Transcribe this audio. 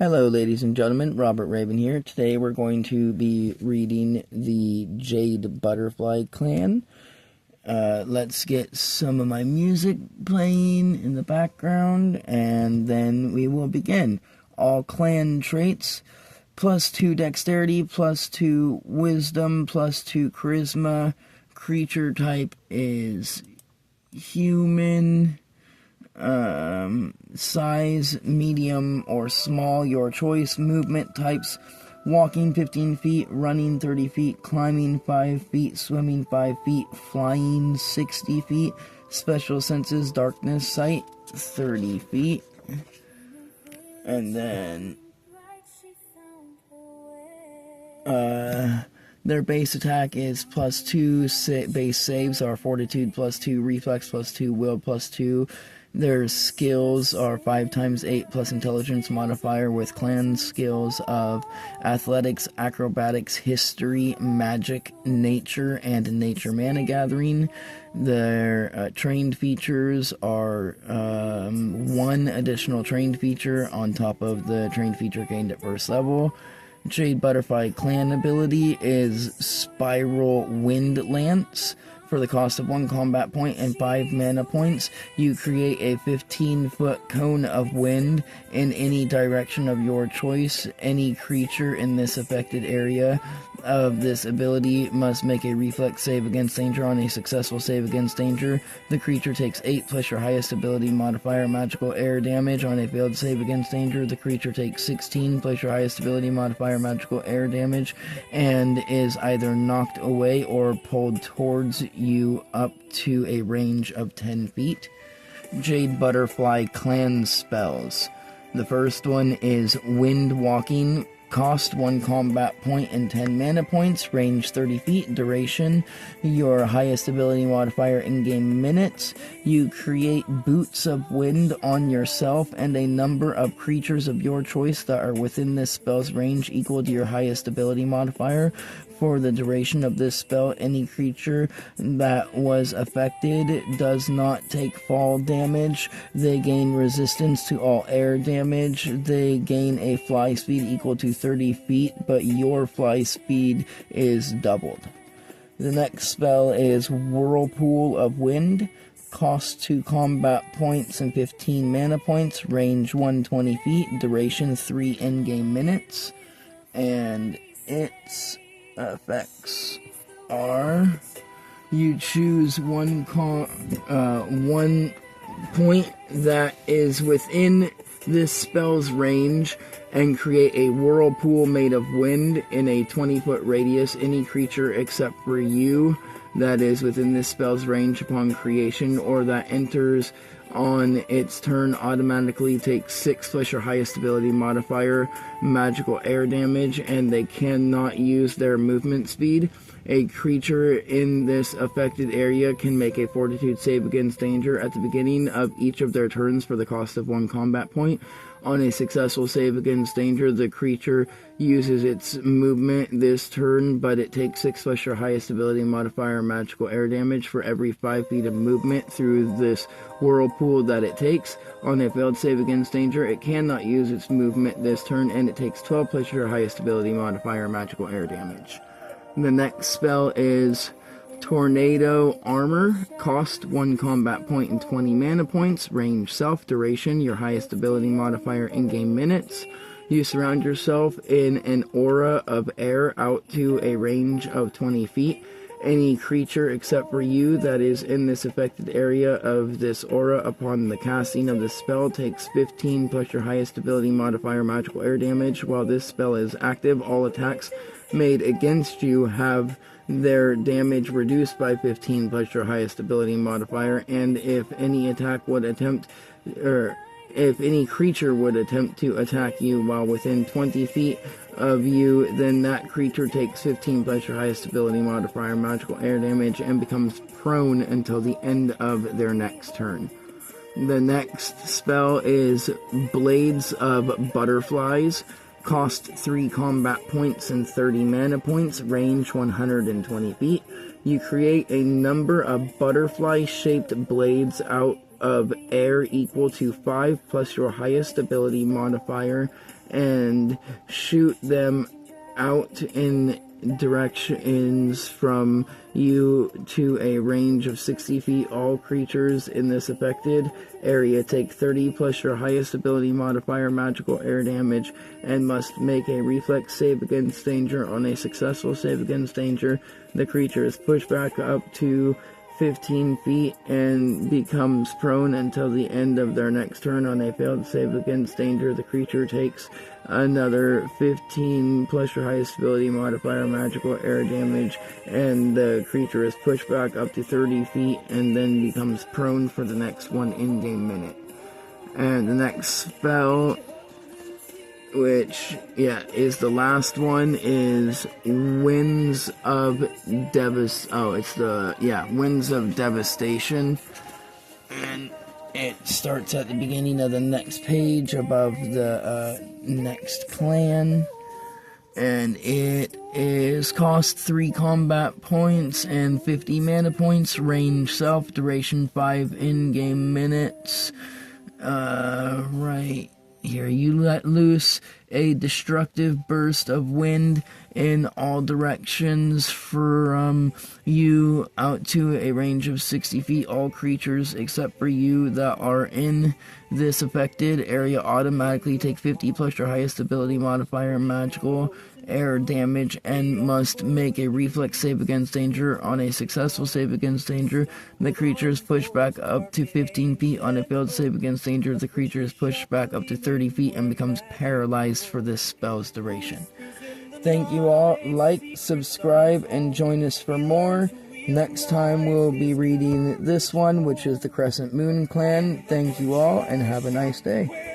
Hello, ladies and gentlemen. Robert Raven here. Today we're going to be reading the Jade Butterfly Clan. Let's get some of my music playing in the background, and then we will begin. All clan traits: +2 dexterity, +2 wisdom, +2 charisma. Creature type is human. Size, medium or small, your choice. Movement types: walking 15 feet, running 30 feet, climbing 5 feet, swimming 5 feet, flying 60 feet. Special senses: darkness, sight 30 feet. And then their base attack is +2, base saves are fortitude +2, reflex +2, will +2. Their skills are 5 times 8 plus intelligence modifier, with clan skills of athletics, acrobatics, history, magic, nature, and nature mana gathering. Their trained features are 1 additional trained feature on top of the trained feature gained at first level. Jade Butterfly Clan ability is Spiral Wind Lance. For the cost of 1 combat point and 5 mana points, you create a 15-foot cone of wind in any direction of your choice. Any creature in this affected area of this ability must make a reflex save against danger. On a successful save against danger, the creature takes 8 plus your highest ability modifier magical air damage. On a failed save against danger, the creature takes 16 plus your highest ability modifier magical air damage and is either knocked away or pulled towards you up to a range of 10 feet. Jade Butterfly Clan spells. The first one is Wind Walking. Cost 1 combat point and 10 mana points, range 30 feet, duration your highest ability modifier in-game minutes. You create boots of wind on yourself and a number of creatures of your choice that are within this spell's range equal to your highest ability modifier. For the duration of this spell, any creature that was affected does not take fall damage. They gain resistance to all air damage. They gain a fly speed equal to 30 feet, but your fly speed is doubled. The next spell is Whirlpool of Wind. Cost 2 combat points and 15 mana points, range 120 feet, duration 3 in-game minutes, and its effects are: you choose one point that is within this spell's range and create a whirlpool made of wind in a 20-foot radius. Any creature except for you that is within this spell's range upon creation or that enters on its turn automatically takes 6 plus your highest ability modifier magical air damage, and they cannot use their movement speed. A creature in this affected area can make a fortitude save against danger at the beginning of each of their turns for the cost of 1 combat point. On a successful save against danger, the creature uses its movement this turn, but it takes 6 plus your highest ability modifier magical air damage for every 5 feet of movement through this whirlpool that it takes. On a failed save against danger, it cannot use its movement this turn, and it takes 12 plus your highest ability modifier magical air damage. The next spell is Tornado Armor. Cost 1 combat point and 20 mana points, range self, duration your highest ability modifier in-game minutes. You surround yourself in an aura of air out to a range of 20 feet. Any creature except for you that is in this affected area of this aura upon the casting of the spell takes 15 plus your highest ability modifier magical air damage. While this spell is active, all attacks made against you have their damage reduced by 15 plus your highest ability modifier, and if any creature would attempt to attack you while within 20 feet of you, then that creature takes 15 plus your highest ability modifier magical air damage and becomes prone until the end of their next turn. The next spell is Blades of Butterflies. Cost 3 combat points and 30 mana points, range 120 feet. You create a number of butterfly-shaped blades out of air equal to 5 plus your highest ability modifier, and shoot them out in directions from you to a range of 60 feet. All creatures in this affected area take 30 plus your highest ability modifier magical air damage and must make a reflex save against danger. On a successful save against danger, the creature is pushed back up to 15 feet and becomes prone until the end of their next turn. On a failed save against danger, the creature takes another 15 plus your highest ability modifier magical air damage, and the creature is pushed back up to 30 feet and then becomes prone for the next one in-game minute. And the next spell, which, is the last one, is Winds of Winds of Devastation. And it starts at the beginning of the next page above the next clan. And it is cost 3 combat points and 50 mana points, range self, duration 5 in-game minutes. Right here, you let loose a destructive burst of wind in all directions from you out to a range of 60 feet. All creatures except for you that are in this affected area automatically take 50 plus your highest ability modifier magical air damage and must make a reflex save against danger. On a successful save against danger, the creature is pushed back up to 15 feet. On a failed save against danger, the creature is pushed back up to 30 feet and becomes paralyzed for this spell's duration. Thank you all. Like, subscribe, and join us for more. Next time we'll be reading this one, which is the Crescent Moon Clan. Thank you all, and have a nice day.